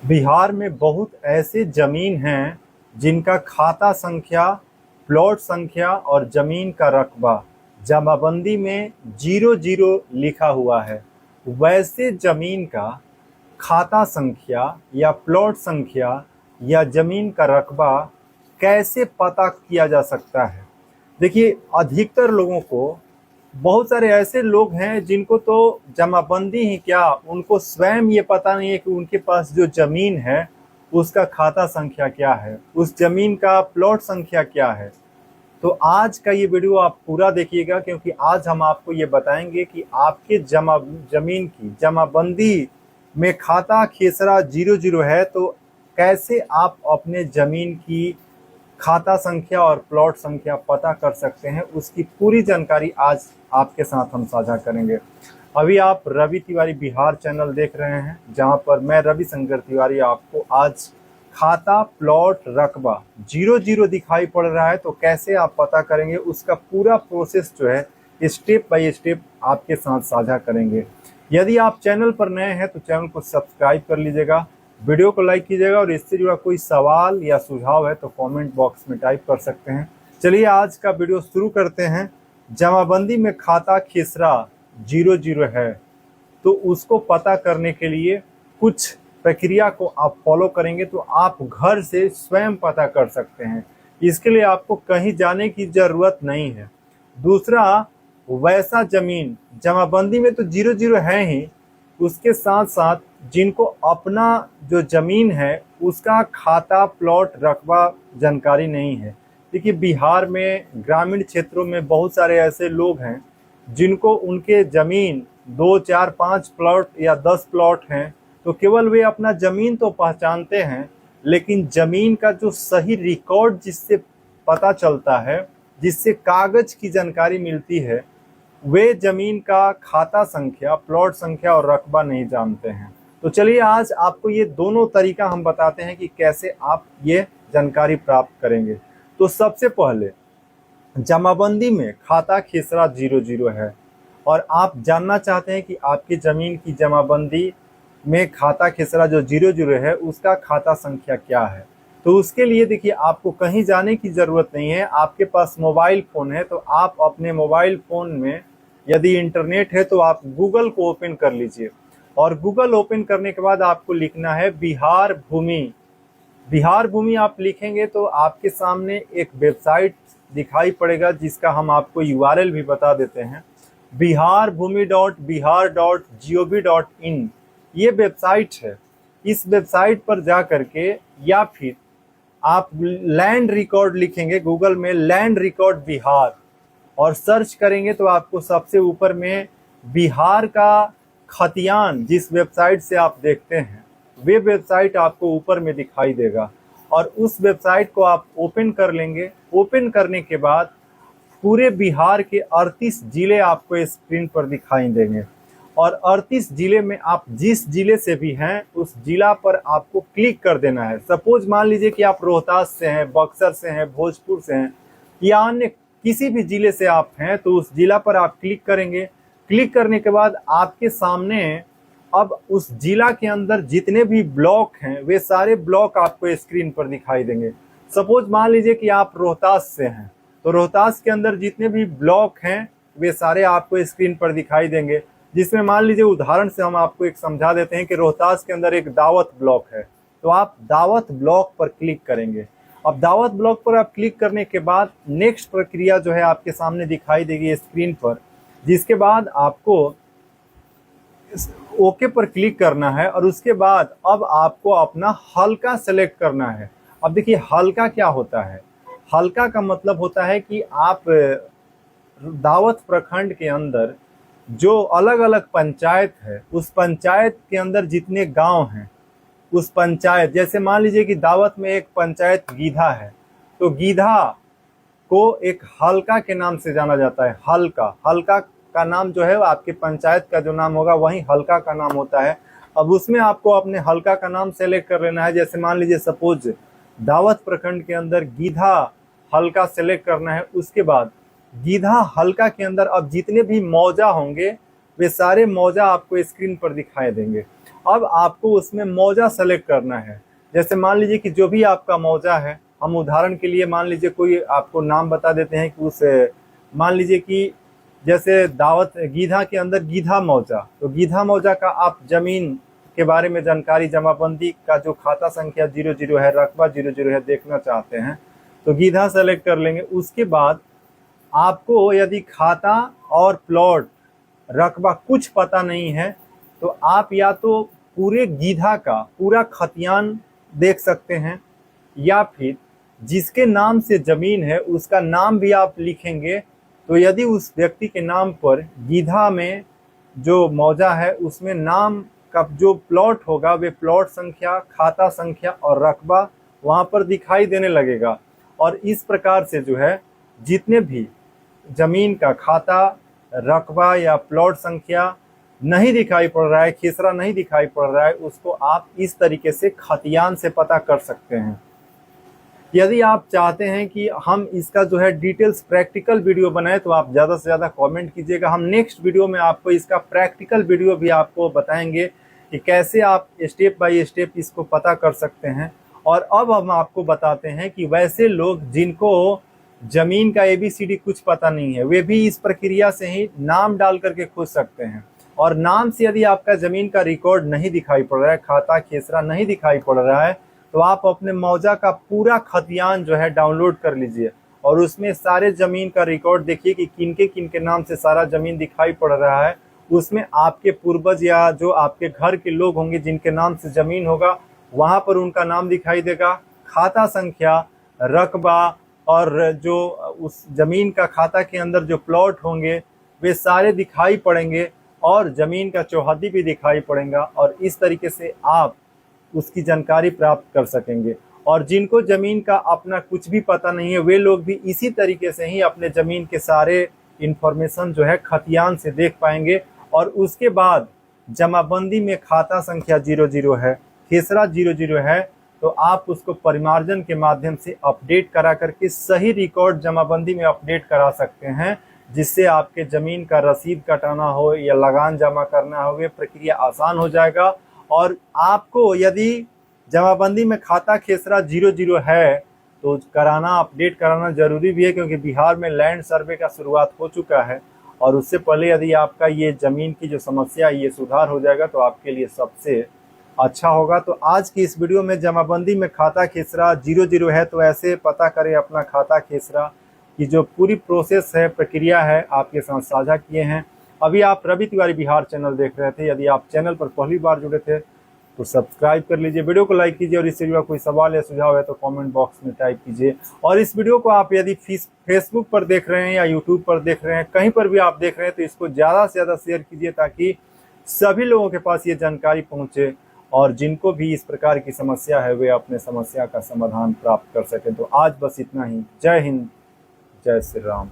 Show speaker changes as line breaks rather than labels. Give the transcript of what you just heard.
बिहार में बहुत ऐसे जमीन हैं जिनका खाता संख्या, प्लॉट संख्या और जमीन का रकबा जमाबंदी में 00 लिखा हुआ है। वैसे जमीन का खाता संख्या या प्लॉट संख्या या जमीन का रकबा कैसे पता किया जा सकता है? देखिए, अधिकतर लोगों को, बहुत सारे ऐसे लोग हैं जिनको तो जमाबंदी ही क्या, उनको स्वयं ये पता नहीं है कि उनके पास जो जमीन है उसका खाता संख्या क्या है, उस जमीन का प्लॉट संख्या क्या है। तो आज का ये वीडियो आप पूरा देखिएगा, क्योंकि आज हम आपको ये बताएंगे कि आपके जमीन की जमाबंदी में खाता खेसरा 00 है तो कैसे आप अपने जमीन की खाता संख्या और प्लॉट संख्या पता कर सकते हैं। उसकी पूरी जानकारी आज आपके साथ हम साझा करेंगे। अभी आप रवि तिवारी बिहार चैनल देख रहे हैं, जहां पर मैं रविशंकर तिवारी आपको आज खाता, प्लॉट, रकबा 00 दिखाई पड़ रहा है तो कैसे आप पता करेंगे, उसका पूरा प्रोसेस जो है स्टेप बाय स्टेप आपके साथ साझा करेंगे। यदि आप चैनल पर नए हैं तो चैनल को सब्सक्राइब कर लीजिएगा, वीडियो को लाइक कीजिएगा और इससे जुड़ा कोई सवाल या सुझाव है तो कमेंट बॉक्स में टाइप कर सकते हैं। चलिए आज का वीडियो शुरू करते हैं। जमाबंदी में खाता खेसरा 00 है तो उसको पता करने के लिए कुछ प्रक्रिया को आप फॉलो करेंगे तो आप घर से स्वयं पता कर सकते हैं। इसके लिए आपको कहीं जाने की जरूरत नहीं है। दूसरा, वैसा जमीन जमाबंदी में तो 00 है ही, उसके साथ साथ जिनको अपना जो जमीन है उसका खाता, प्लॉट, रकबा जानकारी नहीं है। देखिए, बिहार में ग्रामीण क्षेत्रों में बहुत सारे ऐसे लोग हैं जिनको उनके जमीन 2, 4, 5 प्लॉट या 10 प्लॉट हैं, तो केवल वे अपना जमीन तो पहचानते हैं, लेकिन जमीन का जो सही रिकॉर्ड जिससे पता चलता है, जिससे कागज की जानकारी मिलती है, वे जमीन का खाता संख्या, प्लॉट संख्या और रकबा नहीं जानते हैं। तो चलिए आज आपको ये दोनों तरीका हम बताते हैं कि कैसे आप ये जानकारी प्राप्त करेंगे। तो सबसे पहले, जमाबंदी में खाता खेसरा 00 है और आप जानना चाहते हैं कि आपकी जमीन की जमाबंदी में खाता खेसरा जो 00 है उसका खाता संख्या क्या है। तो उसके लिए देखिए, आपको कहीं जाने की जरूरत नहीं है। आपके पास मोबाइल फोन है तो आप अपने मोबाइल फोन में, यदि इंटरनेट है तो आप गूगल को ओपन कर लीजिए और गूगल ओपन करने के बाद आपको लिखना है बिहार भूमि। बिहार भूमि आप लिखेंगे तो आपके सामने एक वेबसाइट दिखाई पड़ेगा जिसका हम आपको यूआरएल भी बता देते हैं, biharbhumi.bihar.gov.in। ये वेबसाइट है। इस वेबसाइट पर जा करके या फिर आप लैंड रिकॉर्ड लिखेंगे गूगल में, लैंड रिकॉर्ड बिहार, और सर्च करेंगे तो आपको सबसे ऊपर में बिहार का खतियान, जिस वेबसाइट से आप देखते हैं वे वेबसाइट आपको ऊपर में दिखाई देगा और उस वेबसाइट को आप ओपन कर लेंगे। ओपन करने के बाद पूरे बिहार के 38 जिले आपको स्क्रीन पर दिखाई देंगे और 38 जिले में आप जिस जिले से भी हैं उस जिला पर आपको क्लिक कर देना है। सपोज मान लीजिए कि आप रोहतास से हैं, बक्सर से हैं, भोजपुर से हैं या अन्य किसी भी जिले से आप हैं तो उस जिला पर आप क्लिक करेंगे। क्लिक करने के बाद आपके सामने अब उस जिला के अंदर जितने भी ब्लॉक हैं वे सारे ब्लॉक आपको स्क्रीन पर दिखाई देंगे। सपोज मान लीजिए कि आप रोहतास से हैं तो रोहतास के अंदर जितने भी ब्लॉक हैं वे सारे आपको स्क्रीन पर दिखाई देंगे, जिसमें मान लीजिए उदाहरण से हम आपको एक समझा देते हैं कि रोहतास के अंदर एक दावत ब्लॉक है तो आप दावत ब्लॉक पर क्लिक करेंगे। अब दावत ब्लॉक पर आप क्लिक करने के बाद नेक्स्ट प्रक्रिया जो है आपके सामने दिखाई देगी स्क्रीन पर, जिसके बाद आपको ओके पर क्लिक करना है और उसके बाद अब आपको अपना हल्का सेलेक्ट करना है। अब देखिए, हल्का क्या होता है? हल्का का मतलब होता है कि आप दावत प्रखंड के अंदर जो अलग अलग पंचायत है उस पंचायत के अंदर जितने गांव हैं उस पंचायत, जैसे मान लीजिए कि दावत में एक पंचायत गीधा है तो गीधा को एक हल्का के नाम से जाना जाता है। हल्का, हल्का का नाम जो है आपके पंचायत का जो नाम होगा वही हल्का का नाम होता है। अब उसमें आपको अपने हल्का का नाम सेलेक्ट कर लेना है। जैसे मान लीजिए सपोज दावत प्रखंड के अंदर गीधा हल्का सेलेक्ट करना है। उसके बाद गीधा हल्का के अंदर अब जितने भी मौजा होंगे वे सारे मौजा आपको स्क्रीन पर दिखाई देंगे। अब आपको उसमें मौजा सेलेक्ट करना है। जैसे मान लीजिए कि जो भी आपका मौजा है, हम उदाहरण के लिए मान लीजिए कोई आपको नाम बता देते हैं कि उस मान लीजिए कि जैसे दावत गीधा के अंदर गीधा मौजा, तो गीधा मौजा का आप जमीन के बारे में जानकारी, जमाबंदी का जो खाता संख्या 00 है, रकबा 00 है, देखना चाहते हैं तो गीधा सेलेक्ट कर लेंगे। उसके बाद आपको यदि खाता और प्लॉट रकबा कुछ पता नहीं है तो आप या तो पूरे गीधा का पूरा खतियान देख सकते हैं, या फिर जिसके नाम से जमीन है उसका नाम भी आप लिखेंगे। तो यदि उस व्यक्ति के नाम पर गीधा में जो मौजा है उसमें नाम का जो प्लॉट होगा वे प्लॉट संख्या, खाता संख्या और रकबा वहां पर दिखाई देने लगेगा। और इस प्रकार से जो है जितने भी जमीन का खाता, रकबा या प्लॉट संख्या नहीं दिखाई पड़ रहा है, खेसरा नहीं दिखाई पड़ रहा है, उसको आप इस तरीके से खतियान से पता कर सकते हैं। यदि आप चाहते हैं कि हम इसका जो है डिटेल्स प्रैक्टिकल वीडियो बनाए तो आप ज़्यादा से ज़्यादा कमेंट कीजिएगा। हम नेक्स्ट वीडियो में आपको इसका प्रैक्टिकल वीडियो भी आपको बताएंगे कि कैसे आप स्टेप बाय स्टेप इसको पता कर सकते हैं। और अब हम आपको बताते हैं कि वैसे लोग जिनको जमीन का ABCD कुछ पता नहीं है, वे भी इस प्रक्रिया से ही नाम डाल करके खोज सकते हैं। और नाम से यदि आपका जमीन का रिकॉर्ड नहीं दिखाई पड़ रहा है, खाता खेसरा नहीं दिखाई पड़ रहा है, तो आप अपने मौजा का पूरा खतियान जो है डाउनलोड कर लीजिए और उसमें सारे जमीन का रिकॉर्ड देखिए कि किन के नाम से सारा जमीन दिखाई पड़ रहा है। उसमें आपके पूर्वज या जो आपके घर के लोग होंगे जिनके नाम से जमीन होगा वहां पर उनका नाम दिखाई देगा, खाता संख्या, रकबा और जो उस जमीन का खाता के अंदर जो प्लॉट होंगे वे सारे दिखाई पड़ेंगे और जमीन का चौहद्दी भी दिखाई पड़ेगा। और इस तरीके से आप उसकी जानकारी प्राप्त कर सकेंगे। और जिनको जमीन का अपना कुछ भी पता नहीं है वे लोग भी इसी तरीके से ही अपने जमीन के सारे इंफॉर्मेशन जो है खतियान से देख पाएंगे। और उसके बाद जमाबंदी में खाता संख्या 00 है, खेसरा 00 है, तो आप उसको परिमार्जन के माध्यम से अपडेट करा करके सही रिकॉर्ड जमाबंदी में अपडेट करा सकते हैं, जिससे आपके जमीन का रसीद कटाना हो या लगान जमा करना हो, प्रक्रिया आसान हो जाएगा। और आपको यदि जमाबंदी में खाता खेसरा 00 है तो कराना, अपडेट कराना जरूरी भी है, क्योंकि बिहार में लैंड सर्वे का शुरुआत हो चुका है। और उससे पहले यदि आपका ये जमीन की जो समस्या है ये सुधार हो जाएगा तो आपके लिए सबसे अच्छा होगा। तो आज की इस वीडियो में जमाबंदी में खाता खेसरा 00 है तो ऐसे पता करें अपना खाता खेसरा की जो पूरी प्रोसेस है, प्रक्रिया है, आपके साथ साझा किए हैं। अभी आप रवि तिवारी बिहार चैनल देख रहे थे। यदि आप चैनल पर पहली बार जुड़े थे तो सब्सक्राइब कर लीजिए, वीडियो को लाइक कीजिए और इससे जुड़ा कोई सवाल या सुझाव है तो कमेंट बॉक्स में टाइप कीजिए। और इस वीडियो को आप यदि फेसबुक पर देख रहे हैं या यूट्यूब पर देख रहे हैं, कहीं पर भी आप देख रहे हैं तो इसको ज़्यादा से ज़्यादा शेयर कीजिए ताकि सभी लोगों के पास ये जानकारी पहुँचे और जिनको भी इस प्रकार की समस्या है वे अपने समस्या का समाधान प्राप्त कर सकें। तो आज बस इतना ही। जय हिंद, जय श्री राम।